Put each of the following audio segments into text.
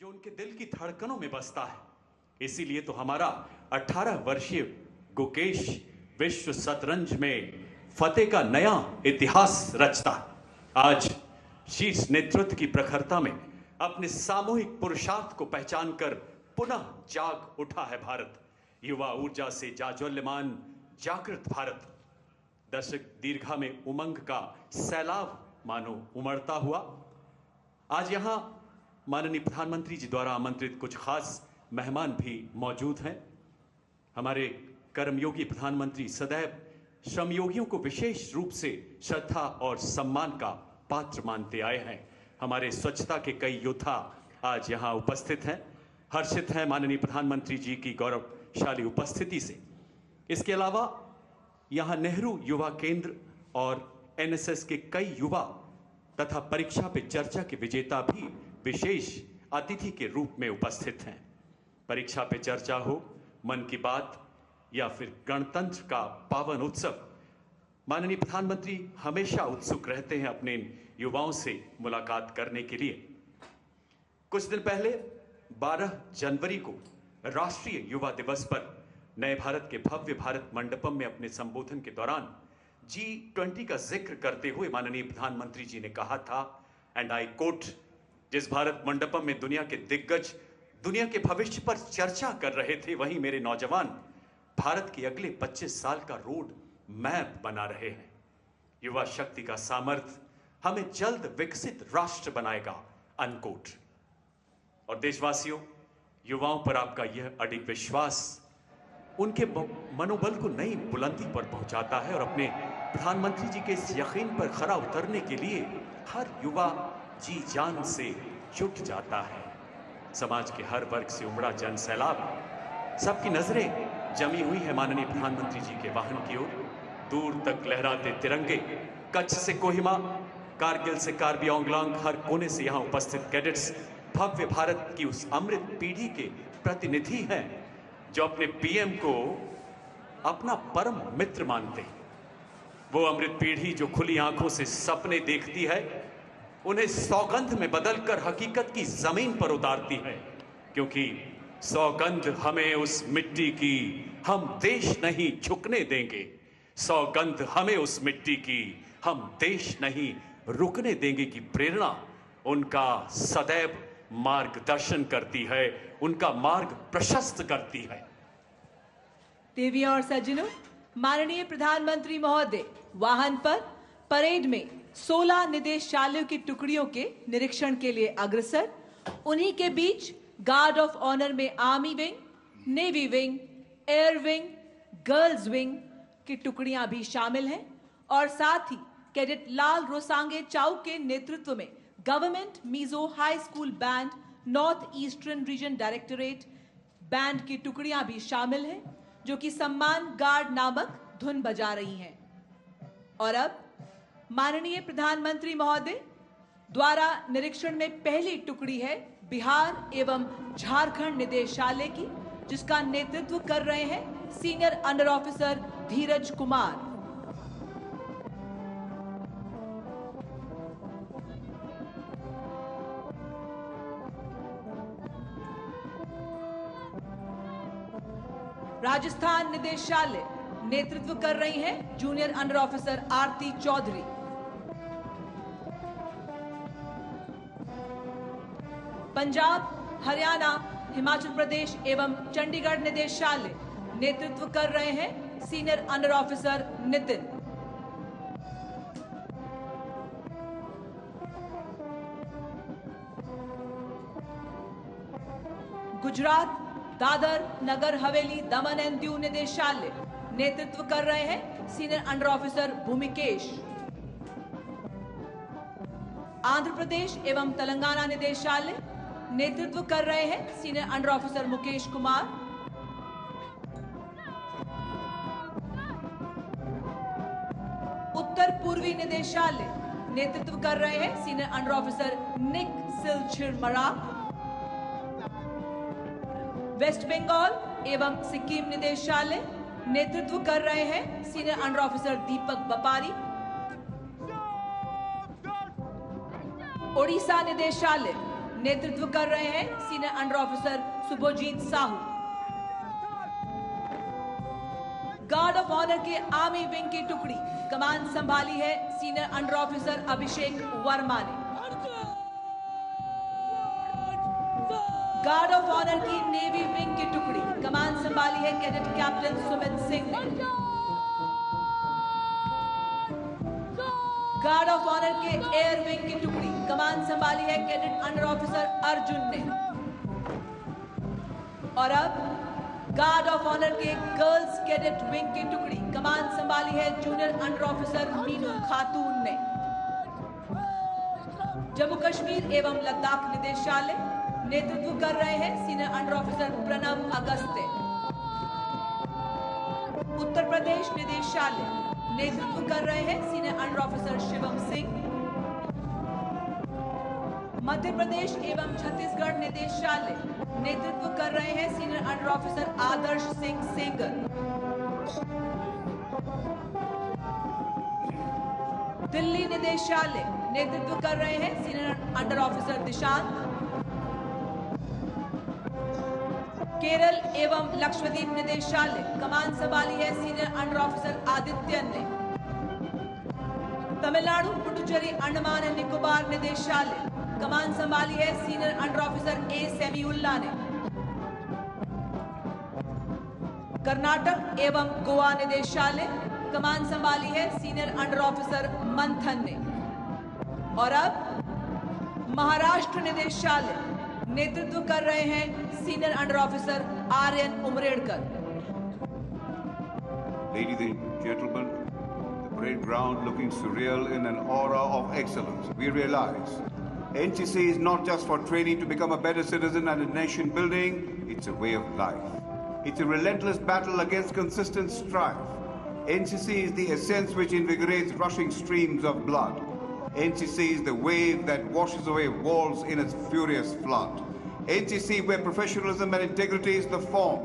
जो उनके दिल की धड़कनों में बसता है। इसीलिए तो हमारा 18 वर्षीय गुकेश विश्व शतरंज में फतेह का नया इतिहास रचता है। आज शीर्ष नेतृत्व की प्रखरता में अपने सामूहिक पुरुषार्थ को पहचान कर पुनः जाग उठा है भारत। युवा ऊर्जा से जाज्वल्यमान जागृत भारत। दशक दीर्घा में उमंग का सैलाब मानो उमड़ता हुआ। आज यहां माननीय प्रधानमंत्री जी द्वारा आमंत्रित कुछ खास मेहमान भी मौजूद हैं। हमारे कर्मयोगी प्रधानमंत्री सदैव श्रमयोगियों को विशेष रूप से श्रद्धा और सम्मान का पात्र मानते आए हैं। हमारे स्वच्छता के कई योद्धा आज यहाँ उपस्थित हैं। हर्षित हैं माननीय प्रधानमंत्री जी की गौरवशाली उपस्थिति से। इसके अलावा यहाँ नेहरू युवा केंद्र और एनएसएस के कई युवा तथा परीक्षा पे चर्चा के विजेता भी विशेष अतिथि के रूप में उपस्थित हैं। परीक्षा पे चर्चा हो, मन की बात या फिर गणतंत्र का पावन उत्सव, माननीय प्रधानमंत्री हमेशा उत्सुक रहते हैं अपने इन युवाओं से मुलाकात करने के लिए। कुछ दिन पहले 12 जनवरी को राष्ट्रीय युवा दिवस पर नए भारत के भव्य भारत मंडपम में अपने संबोधन के दौरान G20 का जिक्र करते हुए माननीय प्रधानमंत्री जी ने कहा था, एंड आई कोट, जिस भारत मंडपम में दुनिया के दिग्गज दुनिया के भविष्य पर चर्चा कर रहे थे, वहीं मेरे नौजवान भारत के अगले 25 साल का रोड मैप बना रहे हैं। युवा शक्ति का सामर्थ्य हमें जल्द विकसित राष्ट्र बनाएगा, अनकोट। और देशवासियों, युवाओं पर आपका यह अडिग विश्वास उनके मनोबल को नई बुलंदी पर पहुंचाता है और अपने प्रधानमंत्री जी के इस यकीन पर खरा उतरने के लिए हर युवा जी जान से जुट जाता है। समाज के हर वर्ग से उमड़ा जन सैलाब, सबकी नजरें जमी हुई है माननीय प्रधानमंत्री जी के वाहन की ओर। दूर तक लहराते तिरंगे, कच्छ से कोहिमा, कारगिल से कार्बी आंगलांग, हर कोने से यहाँ उपस्थित कैडेट्स भव्य भारत की उस अमृत पीढ़ी के प्रतिनिधि हैं जो अपने पीएम को अपना परम मित्र मानते हैं। वो अमृत पीढ़ी जो खुली आंखों से सपने देखती है, उन्हें सौगंध में बदलकर हकीकत की जमीन पर उतारती है। क्योंकि सौगंध हमें उस मिट्टी की हम देश नहीं झुकने देंगे। सौगंध हमें उस मिट्टी की हम देश नहीं रुकने देंगे की प्रेरणा उनका सदैव मार्गदर्शन करती है, उनका मार्ग प्रशस्त करती है। देवियों और सज्जनों, माननीय प्रधानमंत्री महोदय वाहन पर परेड में 16 निदेशालयों की टुकड़ियों के निरीक्षण के लिए अग्रसर। उन्हीं के बीच गार्ड ऑफ ऑनर में army wing, navy wing, air wing, girls wing की टुकड़ियां भी शामिल हैं और साथ ही कैडेट लाल रोसांगे चाउ के नेतृत्व में government Mizo high school band, north eastern region directorate band की टुकड़ियां भी शामिल हैं जो कि सम्मान गार्ड नामक धुन बजा रही हैं। और अब माननीय प्रधानमंत्री महोदय द्वारा निरीक्षण में पहली टुकड़ी है बिहार एवं झारखंड निदेशालय की, जिसका नेतृत्व कर रहे हैं senior under officer Dheeraj Kumar. Rajasthan निदेशालय नेतृत्व कर रही हैं junior under officer Aarti Chaudhary. Punjab, Haryana, Himachal Pradesh एवं चंडीगढ़ निदेशालय नेतृत्व कर रहे हैं senior under officer Nitin. Gujarat, Dadar, Nagar Haveli, Daman and Diu निदेशालय नेतृत्व कर रहे हैं senior under officer Bhumikesh. Andhra Pradesh एवं तेलंगाना निदेशालय नेतृत्व कर रहे हैं senior under officer Mukesh Kumar. उत्तर पूर्वी निदेशालय नेतृत्व कर रहे हैं सीनियर अंडर ऑफिसर निक सिलचिरमरा। वेस्ट बंगाल एवं सिक्किम निदेशालय नेतृत्व कर रहे हैं सीनियर अंडर ऑफिसर दीपक बपारी। ओडिशा निदेशालय नेतृत्व कर रहे हैं senior under officer Subhojit Sahu. Guard of honour के आर्मी विंग की टुकड़ी कमान संभाली है senior under officer Abhishek Verma ने। गार्ड ऑफ ऑनर की नेवी विंग की टुकड़ी कमान संभाली है कैडेट कैप्टन सुमित सिंह ने। गार्ड ऑफ ऑनर के एयर विंग की टुकड़ी कमान संभाली है कैडेट अंडर ऑफिसर अर्जुन ने। और अब गार्ड ऑफ ऑनर के गर्ल्स कैडेट विंग की टुकड़ी कमान संभाली है जूनियर अंडर ऑफिसर मीनू खातून ने। जम्मू कश्मीर एवं लद्दाख निदेशालय नेतृत्व कर रहे हैं senior under officer Pranav Agastya. Uttar Pradesh निदेशालय नेतृत्व कर रहे हैं senior under officer Shivam Singh. Madhya Pradesh एवं छत्तीसगढ़ निदेशालय नेतृत्व कर रहे हैं senior under officer Adarsh Singh Sengar. Delhi निदेशालय नेतृत्व कर रहे हैं senior under officer Dishant. Kerala एवं लक्षद्वीप निदेशालय कमान संभाली है सीनियर अंडर ऑफिसर आदित्य ने। तमिलनाडु पुडुचेरी अंडमान एंड निकोबार निदेशालय कमान संभाली है सीनियर अंडर ऑफिसर ए सेमीउल्ला ने। कर्नाटक एवं गोवा निदेशालय कमान संभाली है सीनियर अंडर ऑफिसर मंथन ने। और अब महाराष्ट्र निदेशालय नेतृत्व कर रहे हैं senior under officer Aryan Umredkar. Ladies and gentlemen, the parade ground looking surreal in an aura of excellence. We realize NCC is not just for training to become a better citizen and a nation building, it's a way of life. It's a relentless battle against consistent strife. NCC is the essence which invigorates rushing streams of blood. NCC is the wave that washes away walls in its furious flood. NCC where professionalism and integrity is the form.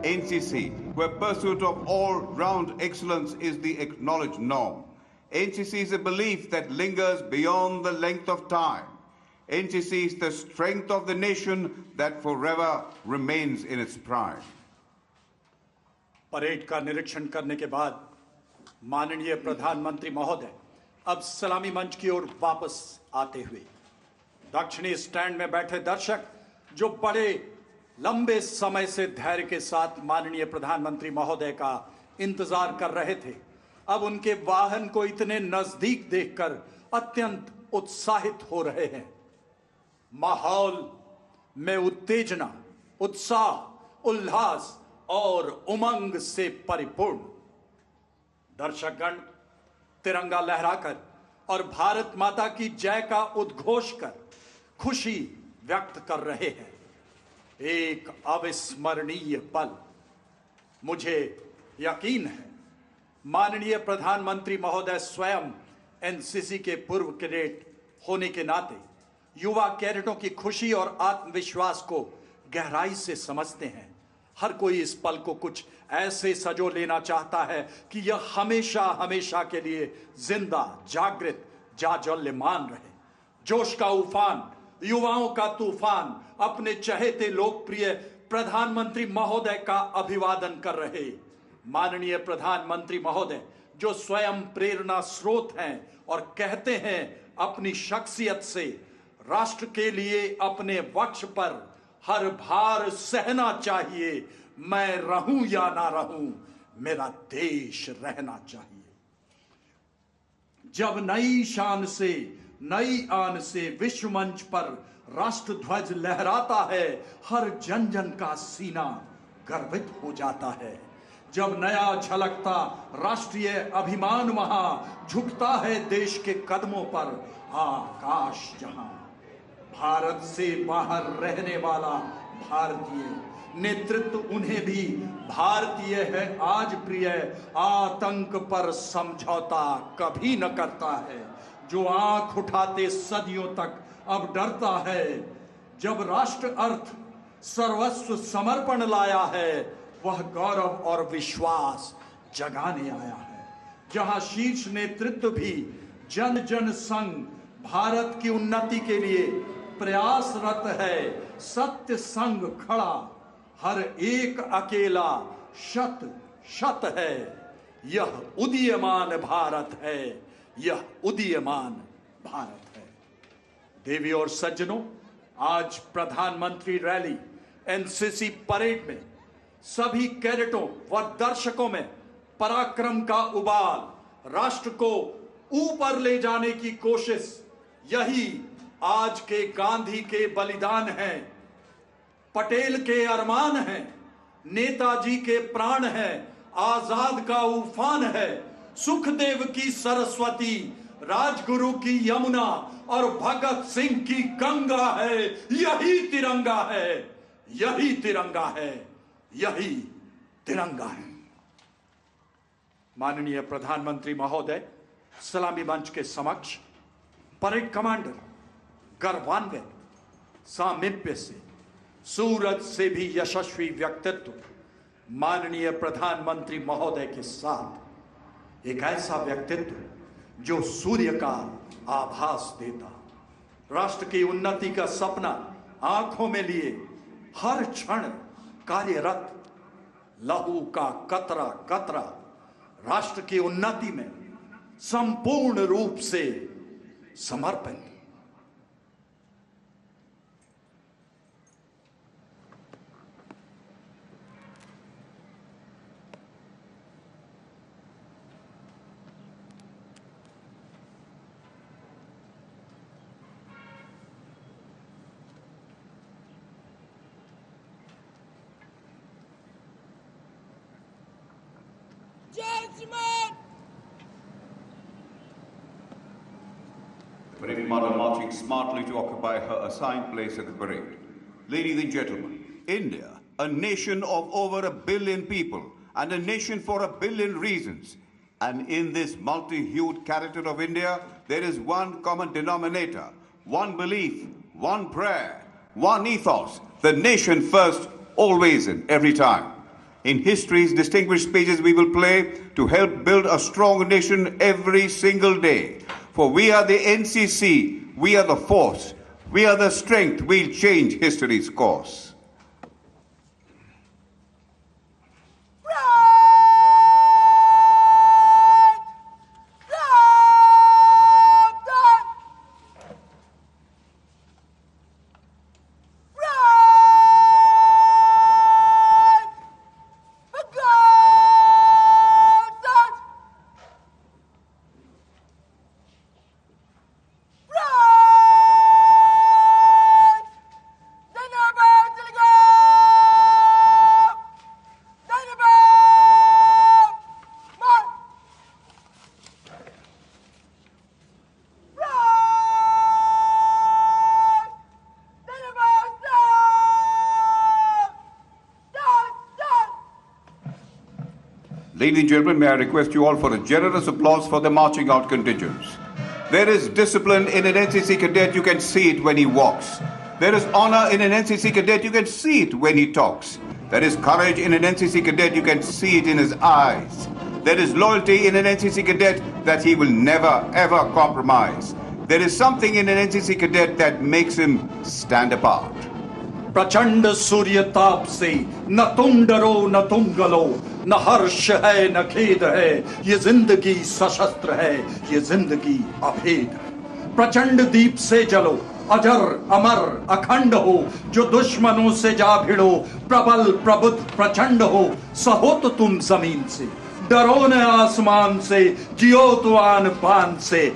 NCC where pursuit of all-round excellence is the acknowledged norm. NCC is a belief that lingers beyond the length of time. NCC is the strength of the nation that forever remains in its prime. Parade का निरीक्षण करने के बाद माननीय प्रधानमंत्री महोदय अब सलामी मंच की ओर वापस आते हुए दक्षिणी स्टैंड में बैठे दर्शक जो बड़े लंबे समय से धैर्य के साथ माननीय प्रधानमंत्री महोदय का इंतजार कर रहे थे, अब उनके वाहन को इतने नजदीक देखकर अत्यंत उत्साहित हो रहे हैं। माहौल में उत्तेजना, उत्साह, उल्लास और उमंग से परिपूर्ण। दर्शकगण तिरंगा लहराकर और भारत माता की जय का उद्घोष कर खुशी व्यक्त कर रहे हैं। एक अविस्मरणीय पल। मुझे यकीन है माननीय प्रधानमंत्री महोदय स्वयं एनसीसी के पूर्व कैडेट होने के नाते युवा कैडेटों की खुशी और आत्मविश्वास को गहराई से समझते हैं। हर कोई इस पल को कुछ ऐसे सजो लेना चाहता है कि यह हमेशा हमेशा के लिए जिंदा, जागृत, जाज्वल्यमान रहे। जोश का उफान, युवाओं का तूफान अपने चहेते लोकप्रिय प्रधानमंत्री महोदय का अभिवादन कर रहे। माननीय प्रधानमंत्री महोदय जो स्वयं प्रेरणा स्रोत हैं और कहते हैं अपनी शख्सियत से राष्ट्र के लिए अपने वक्ष पर हर भार सहना चाहिए। मैं रहूं या ना रहूं, मेरा देश रहना चाहिए। जब नई शान से, नई आन से विश्व मंच पर राष्ट्र ध्वज लहराता है, हर जन जन का सीना गर्वित हो जाता है। जब नया झलकता राष्ट्रीय अभिमान वहां झुकता है देश के कदमों पर आकाश जहां। भारत से बाहर रहने वाला भारतीय नेतृत्व उन्हें भी भारतीय है आज प्रिय। आतंक पर समझौता कभी न करता है, जो आंख उठाते सदियों तक अब डरता है। जब राष्ट्र अर्थ सर्वस्व समर्पण लाया है, वह गौरव और विश्वास जगाने आया है। जहां शीर्ष नेतृत्व भी जन जन संग भारत की उन्नति के लिए प्रयासरत है, सत्य संग खड़ा, हर एक अकेला शत शत है। यह उदीयमान भारत है, यह उदीयमान भारत है। देवी और सज्जनों, आज प्रधानमंत्री रैली, एनसीसी परेड में सभी कैडेटों व दर्शकों में पराक्रम का उबाल, राष्ट्र को ऊपर ले जाने की कोशिश, यही आज के गांधी के बलिदान हैं, पटेल के अरमान हैं, नेताजी के प्राण हैं, आजाद का उफान है, सुखदेव की सरस्वती, राजगुरु की यमुना और भगत सिंह की गंगा है। यही तिरंगा है, यही तिरंगा है, यही तिरंगा है। माननीय प्रधानमंत्री महोदय, सलामी मंच के समक्ष परेड कमांडर गर्वान्वित, सामीप्य से, सूरज से भी यशस्वी व्यक्तित्व माननीय प्रधानमंत्री महोदय के साथ एक ऐसा व्यक्तित्व जो सूर्य का आभास देता, राष्ट्र की उन्नति का सपना आंखों में लिए हर क्षण कार्यरत, लहू का कतरा कतरा राष्ट्र की उन्नति में संपूर्ण रूप से समर्पित। The parade commander marching smartly to occupy her assigned place at the parade. Ladies and gentlemen, India, a nation of over 1 billion people and a nation for 1 billion reasons. And in this multi-hued character of India, there is one common denominator, one belief, one prayer, one ethos, the nation first, always and every time. In history's distinguished pages we will play to help build a strong nation every single day. For we are the NCC, we are the force, we are the strength, we'll change history's course. Ladies and gentlemen, may I request you all for a generous applause for the marching out contingents. There is discipline in an NCC cadet, you can see it when he walks. There is honor in an NCC cadet, you can see it when he talks. There is courage in an NCC cadet, you can see it in his eyes. There is loyalty in an NCC cadet that he will never ever compromise. There is something in an NCC cadet that makes him stand apart. प्रचंड सूर्य ताप से न तुम डरो न तुम गलो, न हर्ष है न खेद है, ये जिंदगी सशस्त्र है, ये जिंदगी अभेद है। प्रचंड दीप से जलो, अजर अमर अखंड हो, जो दुश्मनों से जा भिड़ो, प्रबल प्रबुद्ध प्रचंड हो, सहो तो तुम जमीन से, डरो न आसमान से, जियो तो आन पान से।